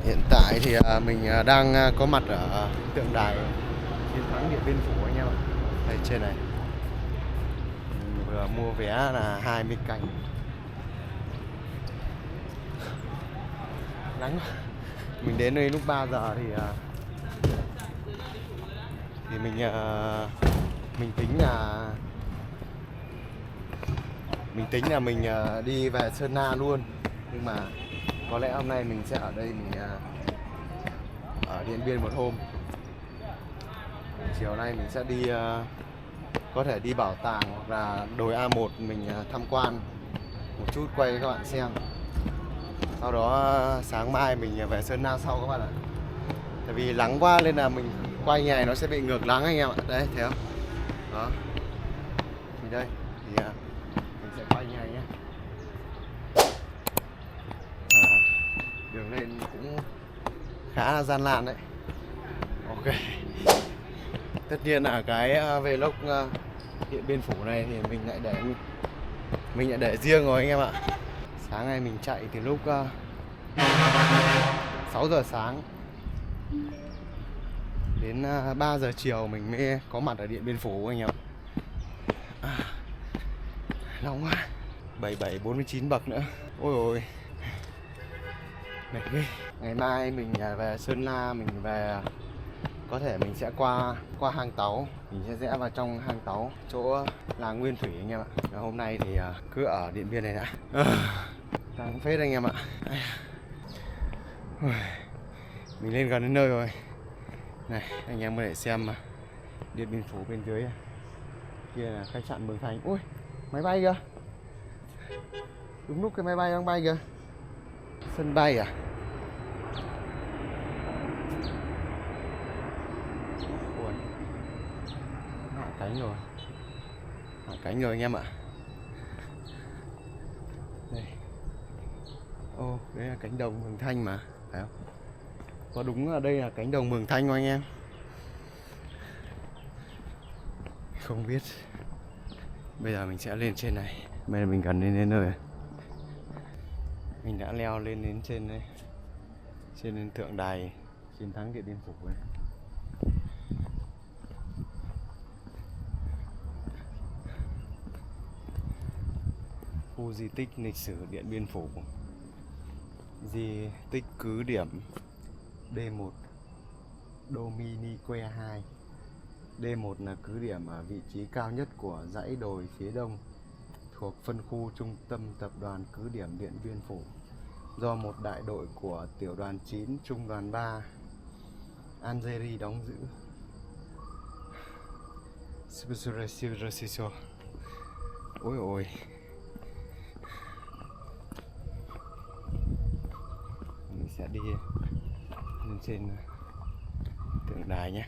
Hiện tại thì mình đang có mặt ở tượng đài chiến thắng Điện Biên Phủ anh em ạ. Đây trên này mình vừa mua vé là 20 cành. Nắng. Mình đến đây lúc 3 giờ thì mình tính là mình đi về Sơn La luôn, nhưng mà có lẽ hôm nay mình sẽ ở đây, mình ở Điện Biên một hôm. Chiều nay mình sẽ đi có thể đi bảo tàng hoặc là đồi A1 mình tham quan một chút, quay cho các bạn xem. Sau đó sáng mai mình về Sơn La sau các bạn ạ. Tại vì nắng quá nên là mình quay như này nó sẽ bị ngược nắng anh em ạ. Đấy, thấy không? Đó. Thì đây thì mình sẽ quay như này nhé. Đường lên cũng khá là gian nan đấy. Ok. Tất nhiên là cái vlog Điện Biên Phủ này thì mình lại để riêng rồi anh em ạ. Sáng nay mình chạy từ lúc 6 giờ sáng đến 3 giờ chiều mình mới có mặt ở Điện Biên Phủ anh em. Nóng quá. 7749 bậc nữa. Ôi ôi. Mệt ghê. Ngày mai mình về Sơn La, mình về có thể mình sẽ qua hang Táu, mình sẽ rẽ vào trong hang Táu chỗ làng Nguyên Thủy anh em ạ. Và hôm nay thì cứ ở Điện Biên này đã. Nắng phết anh em ạ. Mình lên gần đến nơi rồi. Này, anh em có thể xem Điện Biên Phủ bên dưới. Kia là khách sạn Mường Thanh. Ui, máy bay kìa. Đúng lúc cái máy bay đang bay kìa. Sân bay à? Ui, hạ cánh rồi. Hạ cánh rồi anh em ạ. Đây. Ô, đấy là cánh đồng Mường Thanh mà, phải không? Có đúng là đây là cánh đồng Mường Thanh không anh em? Không biết. Bây giờ mình sẽ lên trên này. Bây giờ mình gần đến nơi. Mình đã leo lên đến trên đây. Trên tượng đài chiến thắng Điện Biên Phủ này. Khu di tích lịch sử Điện Biên Phủ. Di tích cứ điểm D1 Dominique 2. D1 là cứ điểm ở vị trí cao nhất của dãy đồi phía đông, thuộc phân khu trung tâm tập đoàn cứ điểm Điện Biên Phủ, do một đại đội của tiểu đoàn 9 trung đoàn 3 Algeria đóng giữ. Ôi ôi. Mình sẽ đi lên trên tượng đài nhé.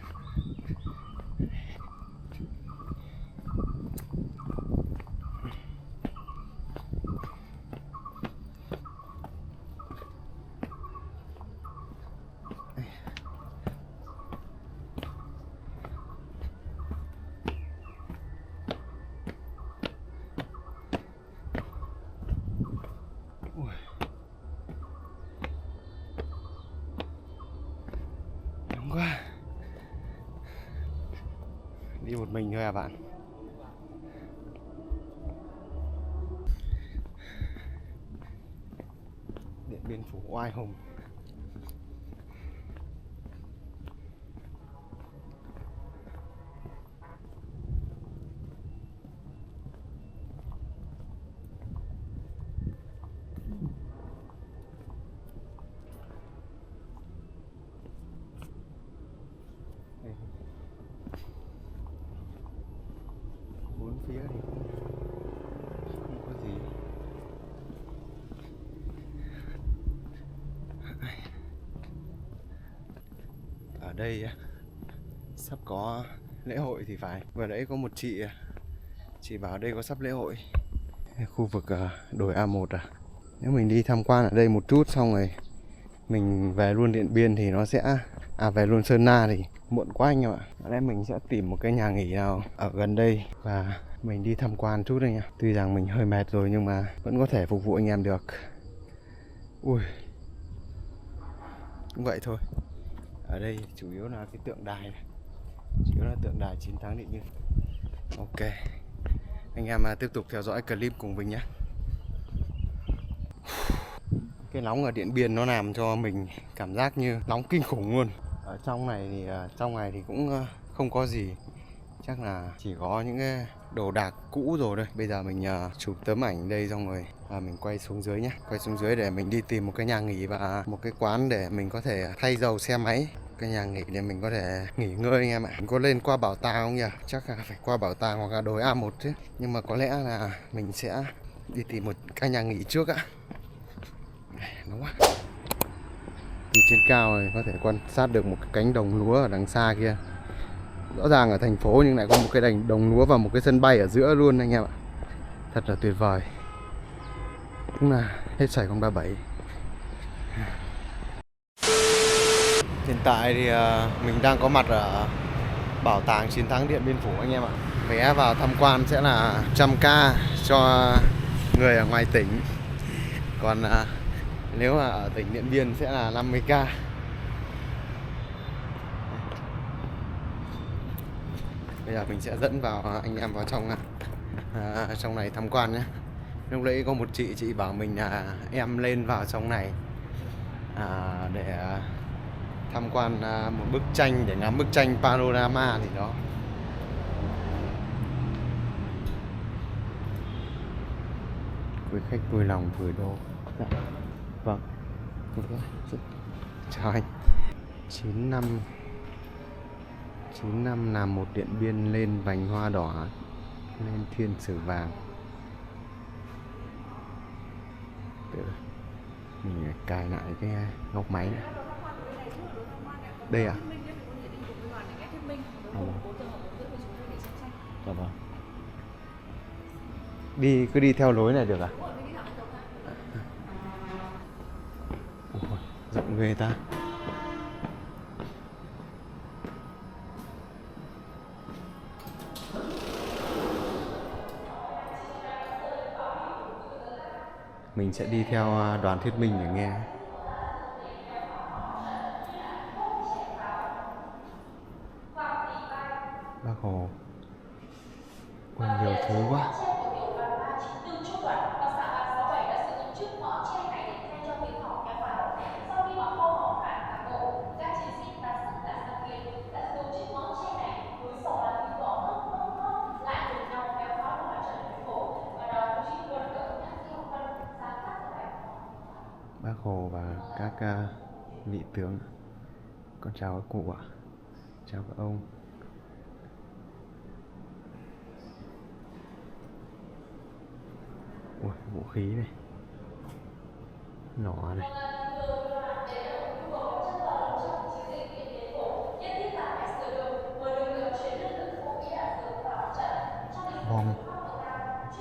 Nóng quá. Đi một mình thôi à bạn. Điện Biên Phủ oai hùng. Bốn phía thì không có gì. Ở đây sắp có lễ hội thì phải. Vừa nãy có một chị bảo đây có sắp lễ hội. Khu vực đồi A1 à. Nếu mình đi tham quan ở đây một chút xong rồi mình về luôn Điện Biên thì nó sẽ về luôn Sơn La thì muộn quá anh em ạ. Có lẽ mình sẽ tìm một cái nhà nghỉ nào ở gần đây và mình đi tham quan chút đây nha. Tuy rằng mình hơi mệt rồi nhưng mà vẫn có thể phục vụ anh em được. Ui. cũng vậy thôi. Ở đây chủ yếu là cái tượng đài này. Chủ yếu là tượng đài chiến thắng Điện Biên. Ok, anh em tiếp tục theo dõi clip cùng mình nhé. Cái nóng ở Điện Biên nó làm cho mình cảm giác như nóng kinh khủng luôn. Ở trong này thì cũng không có gì, chắc là chỉ có những cái đồ đạc cũ rồi đây. Bây giờ mình chụp tấm ảnh đây xong rồi mình quay xuống dưới nhé. Quay xuống dưới để mình đi tìm một cái nhà nghỉ và một cái quán để mình có thể thay dầu xe máy. Cái nhà nghỉ để mình có thể nghỉ ngơi anh em ạ. Mình có lên qua bảo tàng không nhỉ? Chắc là phải qua bảo tàng hoặc là đồi A1 chứ. Nhưng mà có lẽ là mình sẽ đi tìm một cái nhà nghỉ trước ạ. Nóng quá. Từ trên cao này có thể quan sát được một cái cánh đồng lúa ở đằng xa kia. Rõ ràng ở thành phố nhưng lại có một cái đồng lúa và một cái sân bay ở giữa luôn anh em ạ. Thật là tuyệt vời. Đúng là hết Sài Gòn 37. Hiện tại thì mình đang có mặt ở Bảo tàng Chiến thắng Điện Biên Phủ anh em ạ. Vé vào tham quan sẽ là 100k cho người ở ngoài tỉnh. Còn nếu mà ở tỉnh Điện Biên sẽ là 50k. Bây giờ mình sẽ dẫn vào anh em vào trong này tham quan nhé. Lúc nãy có một chị bảo mình là em lên vào trong này để tham quan một bức tranh, để ngắm bức tranh panorama gì đó. Quý khách vui lòng gửi đồ. Dạ. Vâng. Chào anh. 95 làm một Điện Biên lên vành hoa đỏ, lên thiên sử vàng. Mình cài lại cái góc máy này. Đây à? Dạ vâng. Cứ đi theo lối này được à? Ủa, rộng ghê ta. Mình sẽ đi theo Đoàn Thuyết Minh để nghe. Bác Hồ. Ôi, nhiều thứ quá. Bác Hồ và các vị tướng. Con chào các cụ ạ. Chào các ông. Ui, vũ khí này, nỏ này.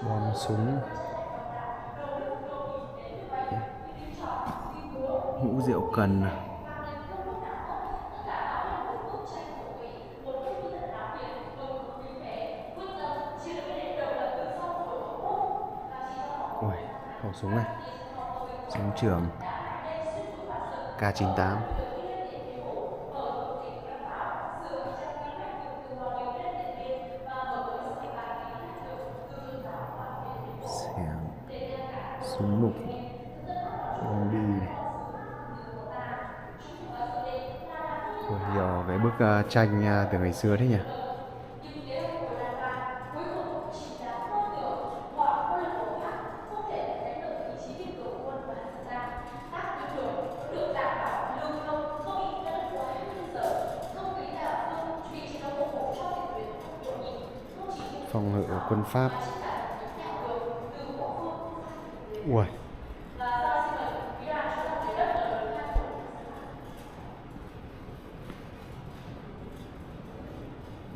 Bom súng. Hũ rượu cần. Ui, khẩu súng này, súng trường K98. Xẻng, súng lục, bom bi này. Ui, nhiều cái bức tranh từ ngày xưa thế nhỉ. Phòng ngự của quân Pháp. Ui.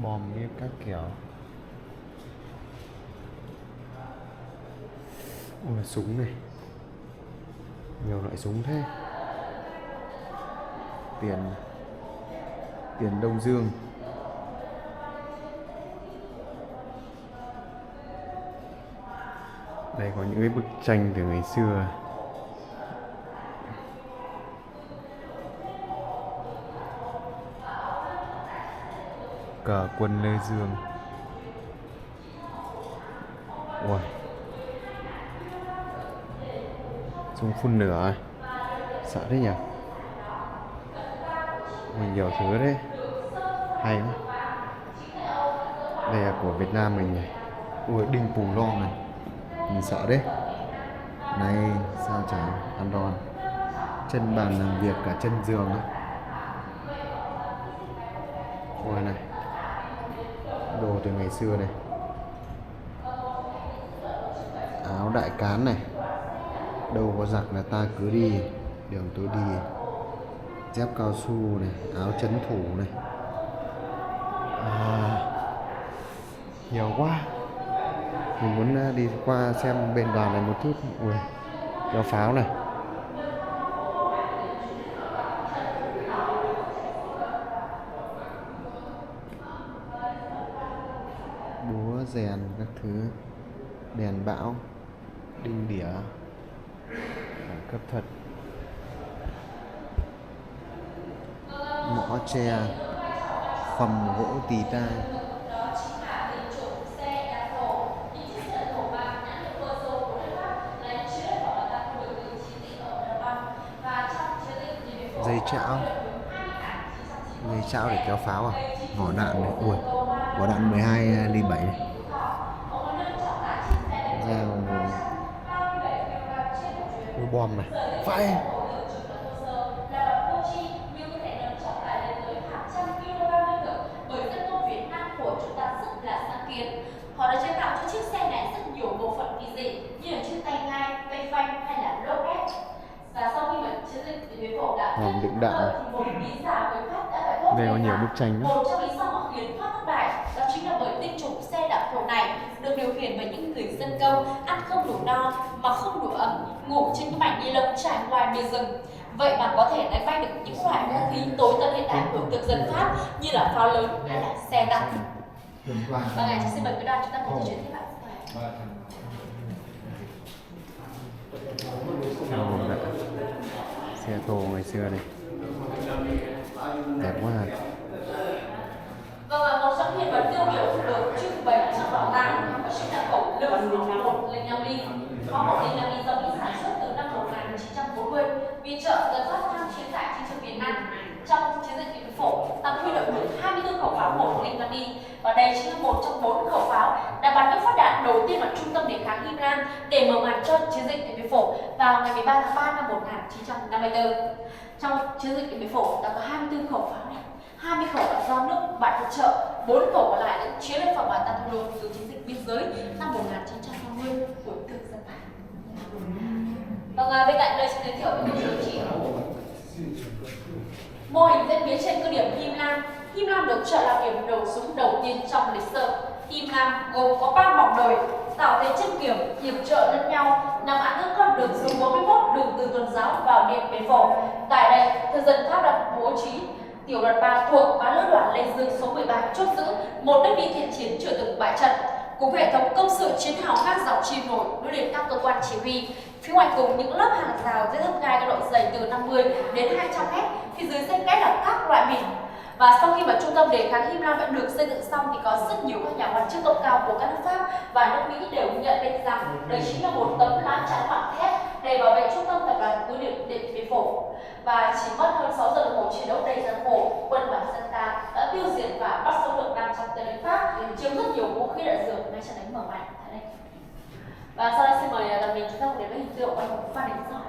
Bom biết các kiểu. Ui, súng này, nhiều loại súng thế. Tiền Đông Dương. Đây có những cái bức tranh từ ngày xưa. Cờ quân Lê Dương. Ui, súng phun lửa à? Sợ đấy nhỉ. Mình nhiều thứ đấy, hay lắm. Đây là của Việt Nam mình này. Ui, đinh Pù Long này, mình sợ đấy. Này sao chả ăn đòn. Chân bàn làm việc cả chân giường ấy. Ui này, đồ từ ngày xưa này. Áo đại cán này, đâu có giặc là ta cứ đi, đường tôi đi. Dép cao su này, áo chấn thủ này. Nhiều quá. Mình muốn đi qua xem bên đoàn này một chút. Ui, kéo pháo này. Búa rèn các thứ, đèn bão, đinh đĩa, đẳng cấp thật. Mõ tre, khầm gỗ tì tai. Dây chảo, dây chảo để kéo pháo à? Vỏ đạn này, ui, vỏ đạn 12 ly 7 này. Dao đuôi bom này, phải. Họ đã chế tạo cho chiếc xe này rất nhiều bộ phận kỳ dị như là chiếc tay ngai, cây phanh hay là lốp ép. Và sau khi mà chiến dịch Điện Biên Phủ đã hòm đựng đạn. thì một lý giả người Pháp đã phải thốt Đây có nhiều bức tranh nữa. một trong lý do mà khiến Pháp thất bại đó chính là bởi tinh chủng xe đạp thổ này được điều khiển bởi những người dân công ăn không đủ no mà không đủ ấm, ngủ trên những mảnh ni lông trải ngoài bìa rừng. Vậy mà có thể đánh bay được những loại vũ khí tối tân hiện đại của thực dân Pháp như là pháo lớn hay là xe tăng. Và ngày xin mời quý đoàn chúng ta cùng trò chuyện tiếp ạ. Xe thồ ngày xưa này, đẹp quá à. Vâng, một trong hiện vật tiêu biểu được trưng bày trong bảo tàng đó chính là khẩu lực 105 ly. Kho 105 ly do Mỹ sản xuất từ năm 1940, viện trợ tới Pháp tham chiến tại chiến trường miền Nam. Trong chiến dịch Điện Biên Phủ, ta huy động được 24 khẩu pháo 105 ly và đây chính là một trong 4 khẩu pháo đã bắn những phát đạn đầu tiên vào trung tâm đề kháng Him Lam để mở màn cho chiến dịch Điện Biên Phủ vào ngày 13 tháng 3 năm 1954. Trong chiến dịch Điện Biên Phủ, ta có 24 khẩu pháo này. 20 khẩu là do nước bạn hỗ trợ, 4 khẩu còn lại là chiến lợi phẩm mà ta thu được từ chiến dịch biên giới năm 1950 của thực dân Pháp. Vâng, bên cạnh đây xin giới thiệu với các đồng chí mô hình diễn biến trên cứ điểm Him Lam. Him Lam được chọn là điểm nổ súng đầu tiên trong lịch sử. Him Lam gồm có 3 vòng đời tạo thành chân kiềm hiệp trợ lẫn nhau nằm án các con đường số 41 đường từ Tuần Giáo vào Điện Biên Phủ. Tại đây, thực dân Pháp đã bố trí tiểu đoàn 3 thuộc bán lữ đoàn Lê Dương số 13 chốt giữ một đơn vị thiện chiến chưa từng bại trận. Cùng hệ thống công sự chiến hào các dọc chìm nổi nối liền các cơ quan chỉ huy. Phía ngoài cùng những lớp hàng rào dây thép gai có độ dày từ 50 đến 200 m, phía dưới xen kẽ là các loại mìn. Và sau khi mà trung tâm đề kháng Him Lam đã được xây dựng xong thì có rất nhiều các nhà quan chức cấp cao của các nước Pháp và nước Mỹ đều nhận định rằng đây chính là một tấm lá chắn bằng thép để bảo vệ trung tâm tập đoàn cứ điểm Điện Biên Phủ. Và chỉ mất hơn 6 giờ đồng hồ chiến đấu đầy gian khổ, quân và dân ta đã tiêu diệt và bắt sống được 500 tên lính Pháp, chiếm rất nhiều vũ khí đạn dược ngay trận đánh mở màn tại đây. Và sau đây xin mời lần mình chúng ta cùng đến với hình tượng của anh Phan Đình Giót.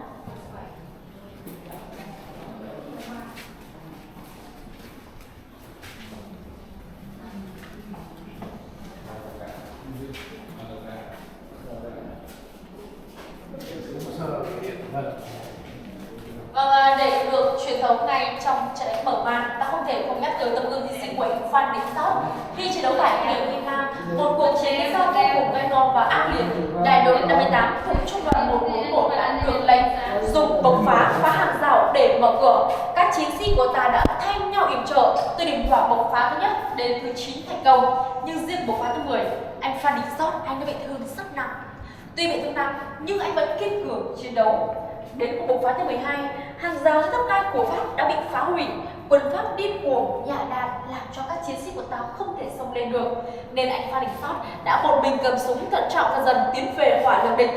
Vâng, để được truyền thống ngay trong trận đánh mở màn, ta không thể không nhắc tới tấm gương hy sinh của anh Phan Đình Giót khi chiến đấu tại cứ điểm Him Lam, một cuộc chiến giao vô cùng gay go và ác liệt. Đại đội 58 thuộc trung đoàn 141 đã được lệnh dùng bộc phá hàng rào để mở cửa. Các chiến sĩ của ta đã thay nhau yểm trợ từ điểm hỏa bộc phá thứ nhất đến thứ 9 thành công, nhưng riêng bộc phá thứ 10, anh Phan Đình Giót anh đã bị thương rất nặng. Tuy bị thương nặng nhưng anh vẫn kiên cường chiến đấu. Đến cuộc bộc phát thứ 12, hàng rào trên đất đai của Pháp đã bị phá hủy. Quân Pháp điên cuồng nhả đạn làm cho các chiến sĩ của Tào không thể xông lên được, nên anh Phan Đình Phát đã một mình cầm súng thận trọng và dần tiến về hỏa lực địch.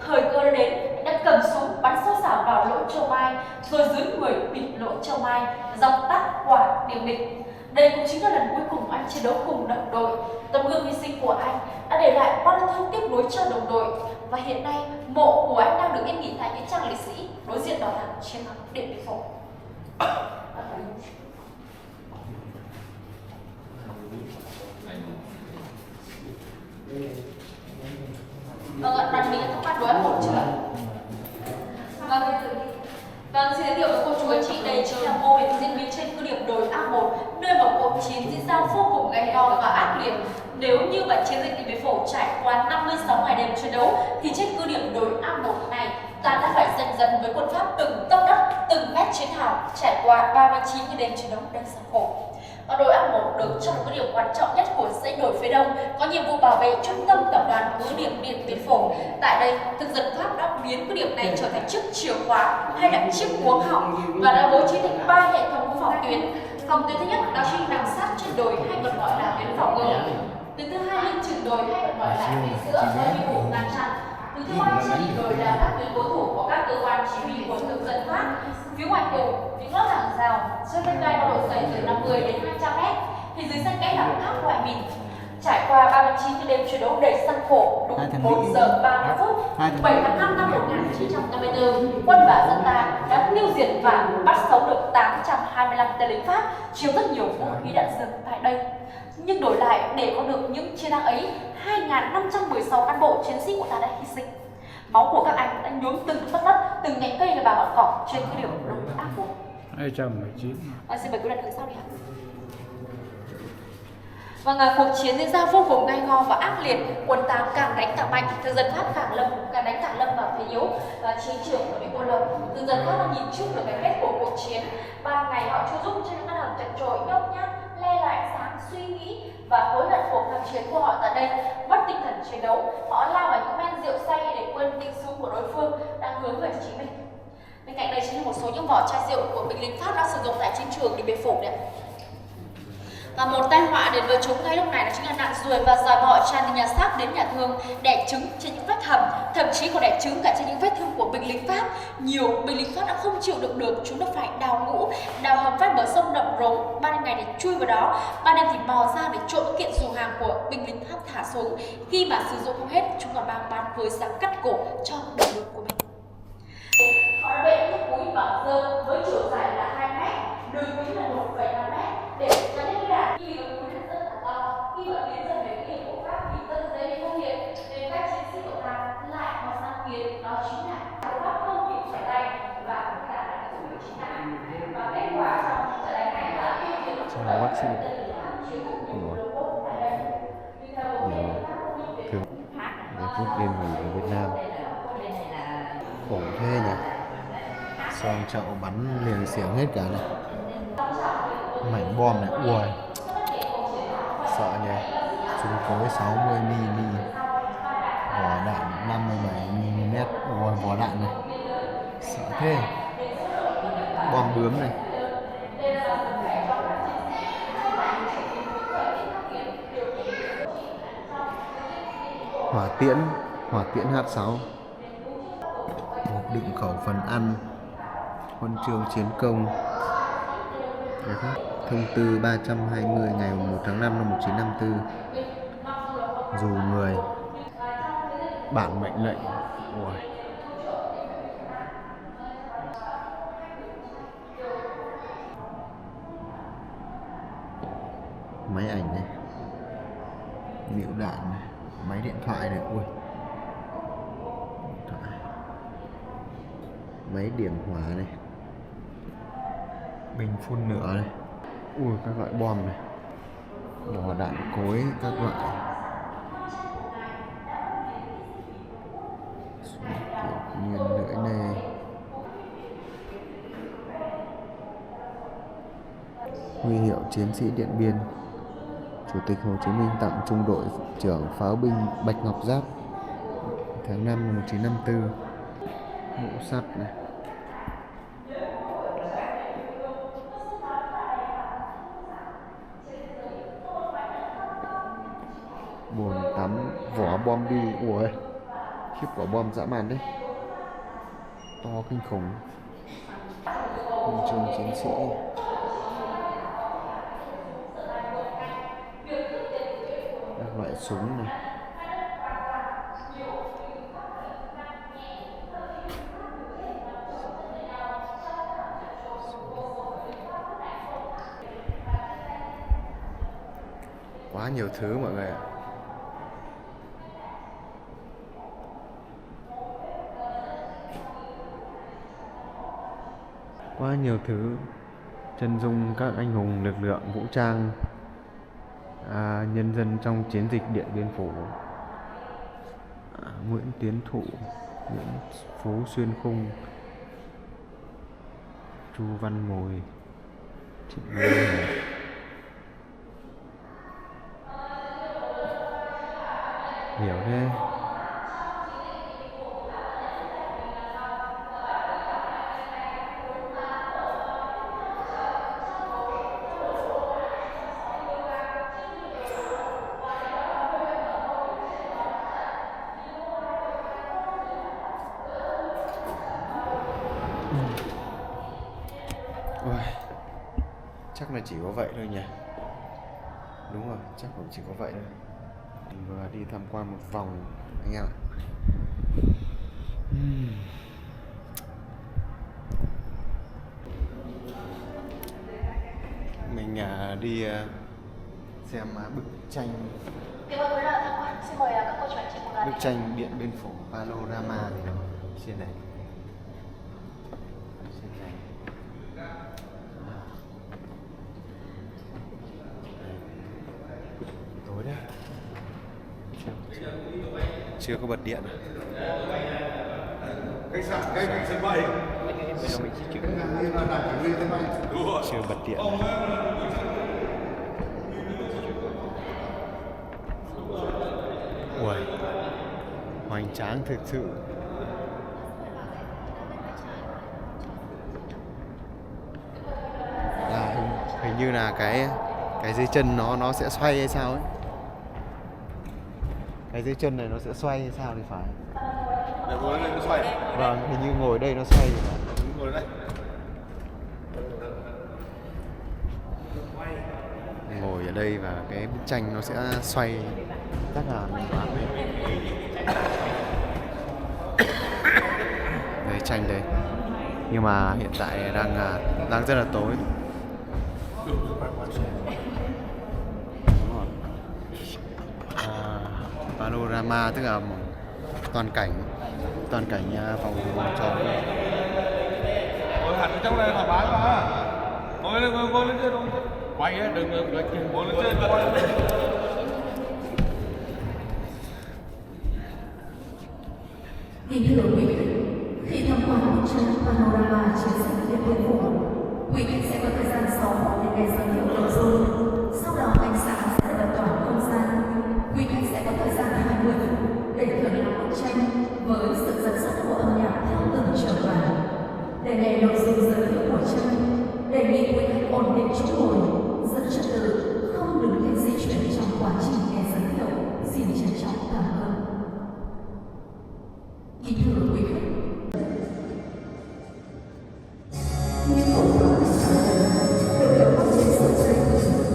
Thời cơ đã đến, anh đã cầm súng bắn xô xảo vào lỗ châu mai, rồi dưới người bịt lỗ châu mai, dập tắt hỏa điểm địch. Đây cũng chính là lần cuối cùng anh chiến đấu cùng đồng đội. Tấm gương hy sinh của anh đã để lại bao nhiêu thương tiếc nuối cho đồng đội, và hiện nay mộ của anh đang được yên nghỉ tại nghĩa trang liệt sĩ đối diện bảo tàng chiến thắng Điện Biên Phủ. Vâng ạ, đoàn mình đã thông qua đối một chưa? Vâng, xin giới thiệu với cô chú anh chị, đây chính là mô hình diễn biến trên cứ điểm đồi A1, nơi mà cuộc chiến diễn ra vô cùng gay go và ác liệt. Nếu như mà chiến dịch Điện Biên Phủ trải qua 56 ngày đêm chiến đấu, thì trên cứ điểm đồi A1 này, ta đã phải dần dần với quân Pháp từng tấc đất, từng mét chiến hào, trải qua 39 ngày đêm chiến đấu đầy gian khổ. Và đồi A1 được cho một cái điểm quan trọng nhất của dãy đồi phía đông, có nhiệm vụ bảo vệ trung tâm tập đoàn cứ điểm Điện Biên Phủ. Tại đây, thực dân Pháp đã biến cái điểm này trở thành chiếc chìa khóa hay là chiếc cuống họng, và đã bố trí thành 3 hệ thống phòng tuyến. Phòng tuyến thứ nhất đó chính nằm sát trên đồi hay còn gọi là tuyến phòng ngự. Tuyến thứ hai lưng chừng đồi hay còn gọi là tuyến giữa do nhiệm vụ ngăn chặn. Tuyến thứ ba trên đỉnh đồi là các tuyến cố thủ của các cơ quan chỉ huy của thực dân Pháp. Phía ngoài cùng những lớp hàng rào trên thân cây có độ dày từ 50 đến 200 m, thì dưới sân kẽ là các loại mìn. Trải qua 39 cái đêm chiến đấu đầy gian khổ, đúng 1 giờ 30 phút, 7 tháng 5 năm 1954, quân và dân ta đã tiêu diệt và bắt sống được 825 tên lính Pháp, chiếm rất nhiều vũ khí đạn dược tại đây. Nhưng đổi lại, để có được những chiến thắng ấy, 2.516 cán bộ chiến sĩ của ta đã hy sinh. Máu của các anh đã nhuốm từng tấc đất, từng nhánh cây và ngọn cỏ trên cái điểm đồi A1. 219. Xin mời quý đoạn hướng sau đi ạ. Vâng, cuộc chiến diễn ra vô cùng gay go và ác liệt. Quân ta càng đánh càng mạnh, thực dân Pháp càng đánh càng lâm vào thế yếu, và chiến trường đã bị cô lập. Thực dân Pháp đã nhìn trước được cái kết của cuộc chiến. Ban ngày họ chu giúp trên những căn hầm chật chội nhốc nhác, le lại ánh sáng suy nghĩ và hối hận cuộc kháng chiến của họ tại đây. Mất tinh thần chiến đấu, họ lao vào những men rượu say để quên tiếng súng của đối phương đang hướng về chính mình. Bên cạnh đây chính là một số những vỏ chai rượu của binh lính Pháp đã sử dụng tại chiến trường Điện Biên Phủ đấy. Và một tai họa đến với chúng ngay lúc này đó chính là nạn ruồi và giòi bọ tràn từ nhà xác đến nhà thương, đẻ trứng trên những vết hầm, thậm chí còn đẻ trứng cả trên những vết thương của binh lính Pháp. Nhiều binh lính Pháp đã không chịu đựng được, chúng đã phải đào ngũ, đào hầm ven bờ sông Nậm Rống, ban ngày để chui vào đó, ban đêm thì mò ra để trộm kiện dù hàng của binh lính Pháp thả xuống. Khi mà sử dụng không hết, chúng còn mang bán với giá cắt cổ cho đồng đội của mình. Họ đã bện chiếc cúi bằng dơ với chiều dài là 2 m, đường kính là 1,5 m để cho những cái đạn khi mà cúi rất là to. Khi mà tiến dần về cái điểm của Pháp thì rất dễ bị phát hiện, nên các chiến sĩ của ta lại có sáng kiến đó chính là Pháp không kịp trở tay và các đạn đã bị thủ chính nạn. Và kết quả trong trận đánh này là tiêu diệt được bác sĩ phút điên hùng ở Việt Nam. Khổ thế nhỉ. Xong chậu bắn liền xiềng hết cả này. Mảnh bom này, ui sợ nhỉ. Súng cối 60mm, vỏ đạn 57mm, ui vỏ đạn này sợ thế. Bom bướm này. Hỏa tiễn H6, hộp đựng khẩu phần ăn, huân chương chiến công. Thông tư 320 ngày 1 tháng 5 năm 1954, dù người, bản mệnh lệnh. Ui. Máy ảnh này, lựu đạn này, máy điện thoại này, ui, máy điểm hỏa này, bình phun lửa này, ui các loại bom này, vỏ đạn cối các loại, nhiên lưỡi này, huy hiệu chiến sĩ Điện Biên. Chủ tịch Hồ Chí Minh tặng trung đội trưởng pháo binh Bạch Ngọc Giáp tháng 5 năm 1954. Mũ sắt này. bom bi. Ủa, khiếp, quả bom dã man đấy, to kinh khủng. Huân chương chiến sĩ, các loại súng này. Quá nhiều thứ mọi người ạ. Quá nhiều thứ. Chân dung các anh hùng lực lượng vũ trang, nhân dân trong chiến dịch Điện Biên Phủ. Nguyễn Tiến Thụ, Nguyễn Phú Xuyên Khung, Chu Văn Mồi, Trịnh Văn Hùng. Hiểu thế. Ôi, chắc là chỉ có vậy thôi nhỉ. Đúng rồi, chắc cũng chỉ có vậy thôi. Mình vừa đi tham quan một vòng anh em ạ. Mình đi xem bức tranh. Xin mời các cô chú anh chị cùng Bức tranh Điện Biên Phủ panorama thì nó trên này. Tối đấy. Chưa có bật điện. Khách sạn ngay cạnh sân bay. Chưa bật điện. Ui, hoành tráng thực sự. Hình như là cái dưới chân nó sẽ xoay hay sao ấy. Cái dưới chân này nó sẽ xoay hay sao thì phải. Để ngồi đây nó xoay. Vâng, hình như ngồi đây nó xoay thì phải. Ngồi đây. Ngồi ở đây và cái bức tranh nó sẽ xoay. Chắc là mình đoán đấy, tranh đây. Nhưng mà hiện tại đang rất là tối. Panorama tức là toàn cảnh vòng tròn. Ngồi hẳn ở trong này thoải mái mà. Ngồi lên trên thôi. Quay á, đừng ngồi lên trên. Kính thưa quý vị, khi tham quan bức tranh panorama chiến dịch Điện Biên Phủ, quý vị sẽ có thời gian 6 phút để nghe giới thiệu nội dung. Sau đó ánh sáng sẽ bật tỏa không gian. Quý khách sẽ có thời gian 20 phút để thưởng lãm bức tranh với sự dẫn dắt của âm nhạc theo từng trường đoạn. Để nghe nội dung giới thiệu của tranh, đề nghị quý khách ổn định chỗ ngồi, giữ trật tự, không đứng lên di chuyển trong quá trình nghe giới thiệu. Xin trân trọng cảm ơn. Kính thưa quý khách, những hậu quả sau đây đều được phát hiện sâu sắc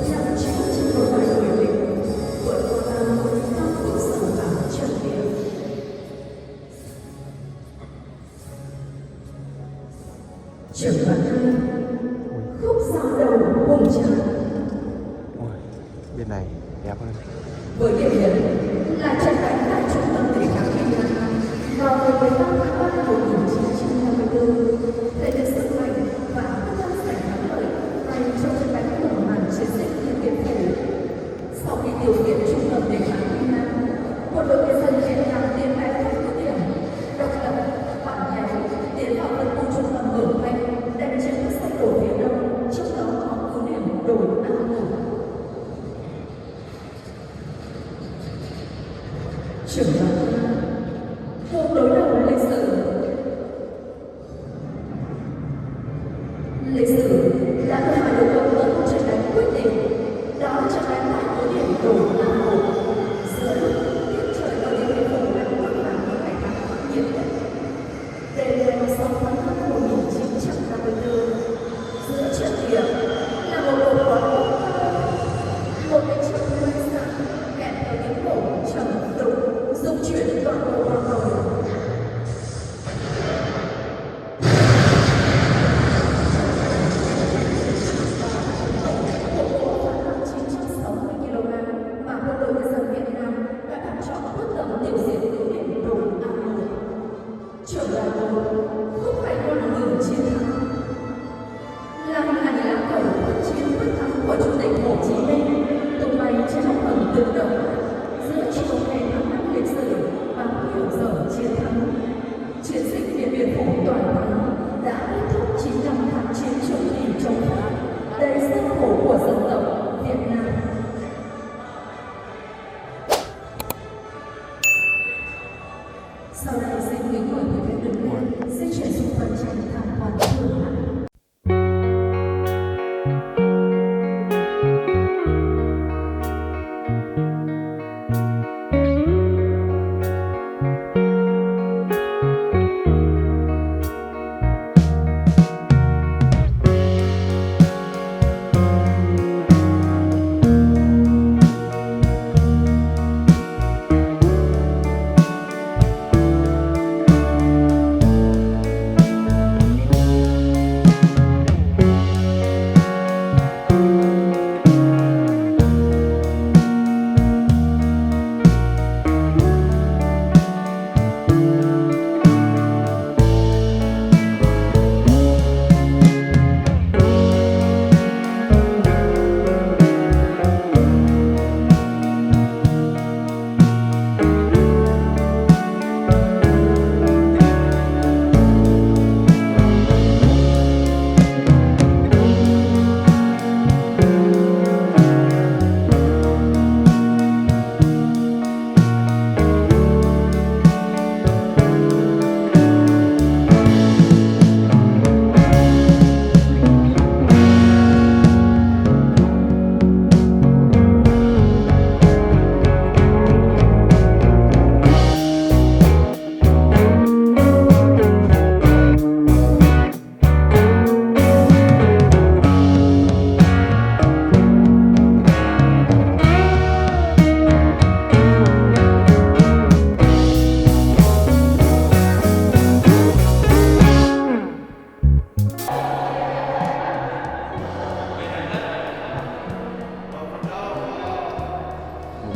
nhằm tránh trình độ bài quyền định vượt qua một năm của sự vắng chuẩn bị. Trưởng đoạn 2, khúc giao đầu hùng tráng. Ôi, bên này đẹp hơn. Với địa điểm là trận đánh tại trung tâm thể thao Việt Nam vào ngày 15 tháng 3 năm 1954, để được sức mạnh và quyết tâm giành thắng lợi dành cho trận đánh mở màn chiến dịch Điện Biên Phủ. Sau khi tiêu diệt trung tâm thể thao Việt Nam, quân đội nhân dân Việt Nam tiến đánh các cứ điểm độc lập, bản nhào, tiến vào phân khu trung tâm Mường Thanh, đánh chiếm các sách đổ phía đông, trong đó có cứ điểm đồi An Một. Trưởng đoạn 3, cuộc đối đầu lịch sử Đêm ngày 6 tháng 5 năm 1954, giữa trận địa là một đội quán một cái chiếc máy sẵn kèm theo tiếng nổ trầm đục rung chuyển toàn bộ băng đồi. Mà quân đội nhân dân Việt Nam đã đặt chọn quyết tâm tiêu diệt điểm đồn A1. Trường đại một không phải con đường chiến thắng, là hình ảnh lãng cầu quyết chiến quyết thắng của Chủ tịch Hồ Chí Minh tung bay trên học phần tự động giữa chiều ngày tháng năm lịch sử báo hiệu giờ chiến thắng. Chiến dịch Điện Biên Phủ toàn thắng đã kết thúc 9 năm kháng chiến chống Mỹ chống Pháp đầy gian khổ của dân tộc Việt Nam. Sau đây xin kính mời quý vị đứng lên, di chuyển xung quanh tranh tham quan thưởng lãm.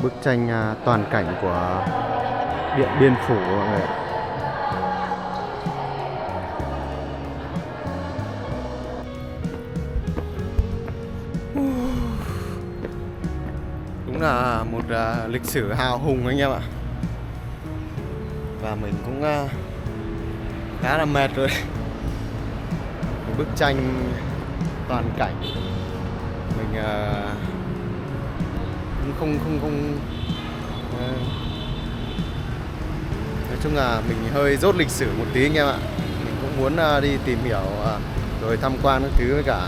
Bức tranh toàn cảnh của Điện Biên Phủ mọi người ạ. Đúng là một lịch sử hào hùng anh em ạ. Và mình cũng khá là mệt rồi. Một bức tranh toàn cảnh mình không nói chung là mình hơi dốt lịch sử một tí anh em ạ. Mình cũng muốn đi tìm hiểu rồi tham quan các thứ với cả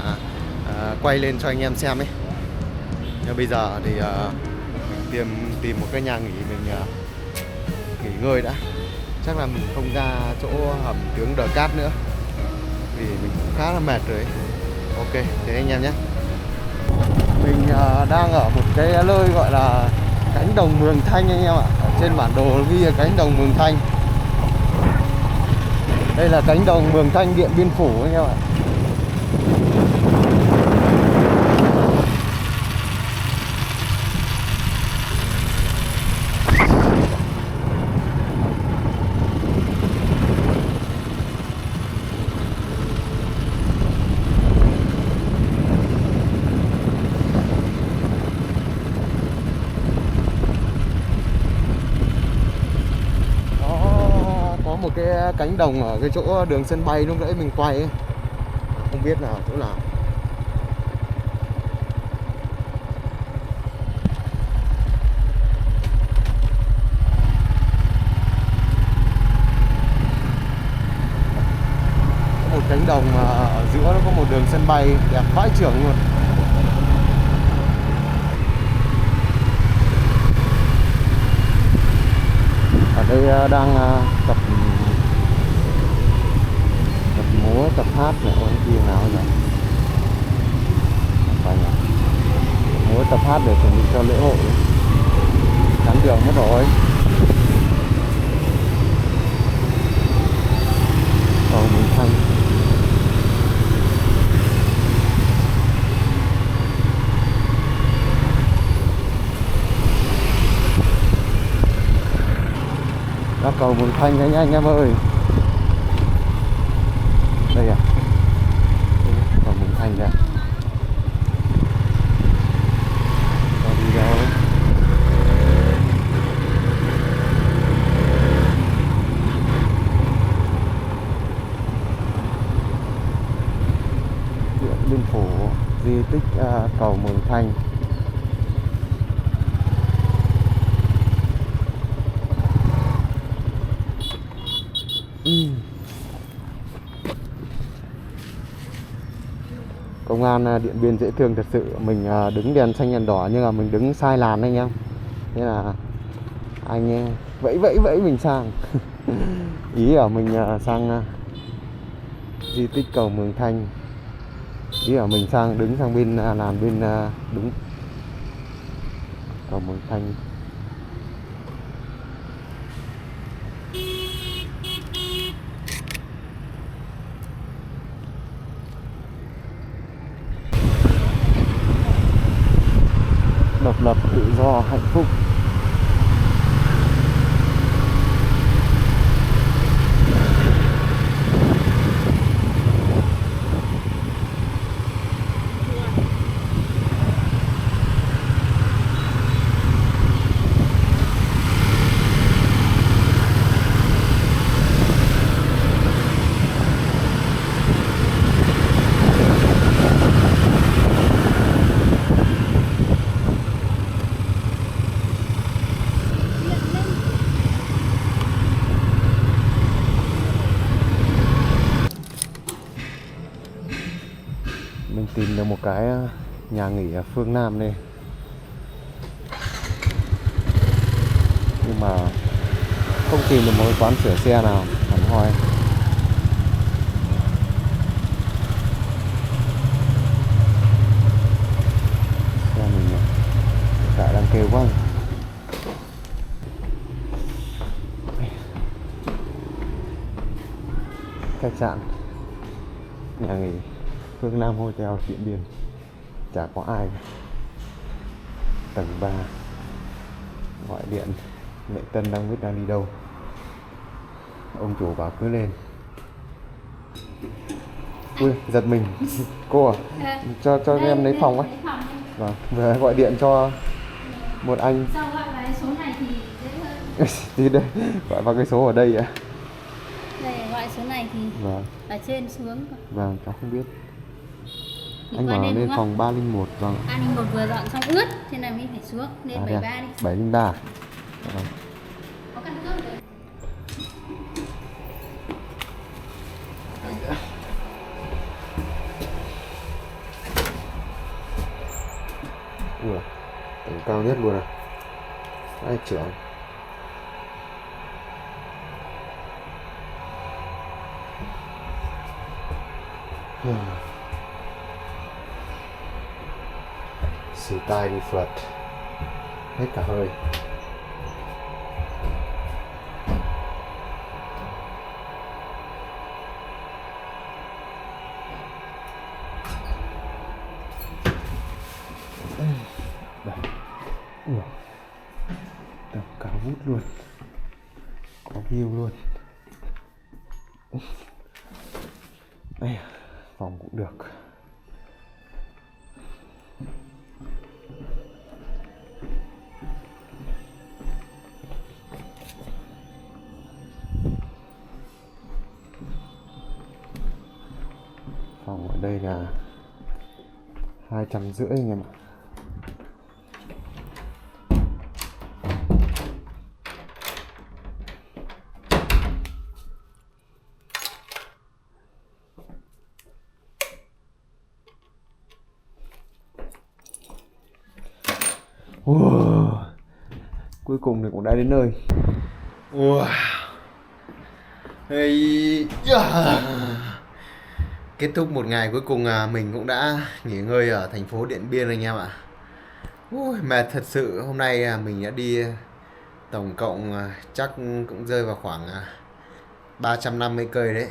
quay lên cho anh em xem ấy. Nhưng bây giờ thì mình tìm một cái nhà nghỉ mình nghỉ ngơi đã. Chắc là mình không ra chỗ hầm tướng Đờ Cát nữa vì mình cũng khá là mệt rồi. Ok, thế anh em nhé. Mình đang ở một cái nơi gọi là cánh đồng Mường Thanh anh em ạ. Ở trên bản đồ ghi là cánh đồng Mường Thanh. Đây là cánh đồng Mường Thanh Điện Biên Phủ anh em ạ. Một cái cánh đồng ở cái chỗ đường sân bay lúc nãy mình quay ấy. Không biết là chỗ nào. Có một cánh đồng mà ở giữa nó có một đường sân bay đẹp vãi chưởng luôn. Ở đây đang tập hát này, ôi kia nào nhỉ? Phải nhỉ? Múa tập hát để chuẩn bị cho lễ hội. Chắn đường mất rồi. Cầu Mường Thanh. Ra cầu Mường Thanh đấy nhá anh em ơi. Đây à? Cầu Mường Thanh đây. Có đi đâu? Điện Biên Phủ, di tích cầu Mường Thanh. Công an Điện Biên dễ thương thật sự. Mình đứng đèn xanh đèn đỏ nhưng mà mình đứng sai làn anh em. Thế là anh vẫy mình sang. Ý ở mình sang di tích cầu Mường Thanh. Ý ở mình đứng sang bên làn bên đúng cầu Mường Thanh. Độc lập, tự do, hạnh phúc. Mình tìm được một cái nhà nghỉ ở phương Nam đây, nhưng mà không tìm được một cái quán sửa xe nào hẳn hoi. Xe mình tại đang kêu quá. Khách sạn, nhà nghỉ Phương Nam Hotel Điện Biên, chả có ai. Tầng 3. Gọi điện Lệ Tân đang biết đang đi đâu. Ông chủ bảo cứ lên. Ui, giật mình. Cô à? Cho em lấy phòng á. Vâng, vừa gọi điện cho một anh. Sao gọi vào số này thì dễ hơn. Thì đây, gọi vào cái số ở đây ạ. Đây, gọi số này thì Vâng. ở trên xuống. Vâng, cháu không biết. Thì Anh bảo lên phòng 301. Vâng. 301 vừa dọn xong ướt, thế là mình phải xuống lên 73 đi. 703. Vâng. Có căn cước rồi. Ủa, tầng cao nhất luôn à? Ai trưởng? Xì tai đi phượt hết cả hơi. Ủa, tầm cao vút luôn, có view luôn. Đây, phòng cũng được. Phòng ở đây là 250 anh em ạ. Cuối cùng thì cũng đã đến nơi. Hey, Kết thúc một ngày cuối cùng mình cũng đã nghỉ ngơi ở thành phố Điện Biên anh em ạ. Ui, mệt thật sự. Hôm nay mình đã đi tổng cộng chắc cũng rơi vào khoảng 350 cây đấy.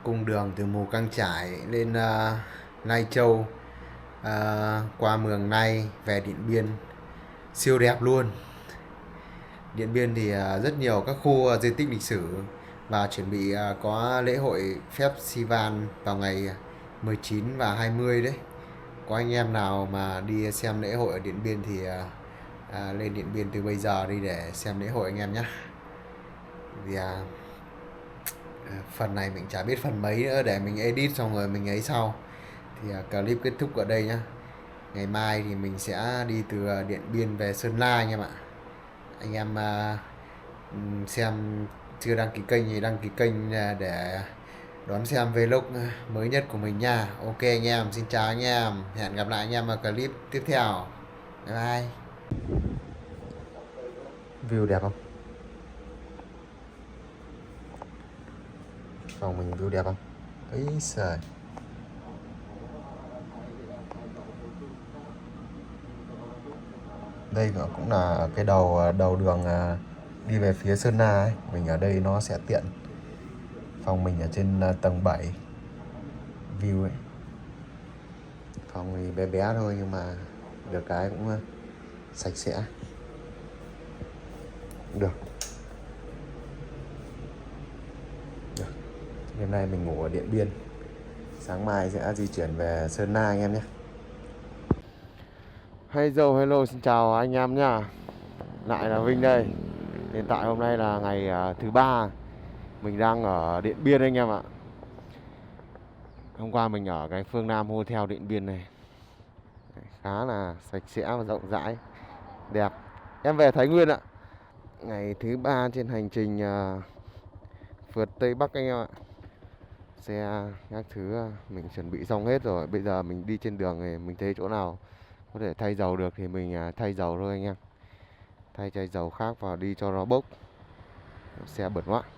Cung đường từ Mù Căng Chải lên Lai Châu, qua Mường Nai về Điện Biên, siêu đẹp luôn. Điện Biên thì rất nhiều các khu di tích lịch sử và chuẩn bị có lễ hội Festival vào ngày 19 và 20 đấy. Có anh em nào mà đi xem lễ hội ở Điện Biên thì lên Điện Biên từ bây giờ đi để xem lễ hội anh em nhé. Vì phần này mình chả biết phần mấy nữa, để mình edit xong rồi mình ấy sau. Thì clip kết thúc ở đây nhá. Ngày mai thì mình sẽ đi từ Điện Biên về Sơn La anh em ạ. Anh em xem chưa đăng ký kênh thì đăng ký kênh để đón xem vlog mới nhất của mình nha. Ok anh em, xin chào anh em. Hẹn gặp lại anh em ở clip tiếp theo. Bye bye. View đẹp không? Phòng mình view đẹp không? Ấy trời. Đây cũng là cái đầu đường đi về phía Sơn La ấy. Mình ở đây nó sẽ tiện. Phòng mình ở trên tầng 7. View ấy. Phòng thì bé bé thôi nhưng mà được cái cũng sạch sẽ. Được. Đêm nay mình ngủ ở Điện Biên. Sáng mai sẽ di chuyển về Sơn La anh em nhé. Hello, xin chào anh em nhá. Lại là Vinh đây. Hiện tại hôm nay là ngày thứ 3. Mình đang ở Điện Biên anh em ạ. Hôm qua mình ở cái Phương Nam Hotel Điện Biên này. Khá là sạch sẽ và rộng rãi, đẹp. Em về Thái Nguyên ạ. Ngày thứ 3 trên hành trình vượt Tây Bắc anh em ạ. Xe các thứ mình chuẩn bị xong hết rồi. Bây giờ mình đi trên đường thì mình thấy chỗ nào có thể thay dầu được thì mình thay dầu thôi anh em. Thay chai dầu khác vào đi cho nó bốc. Xe bẩn quá.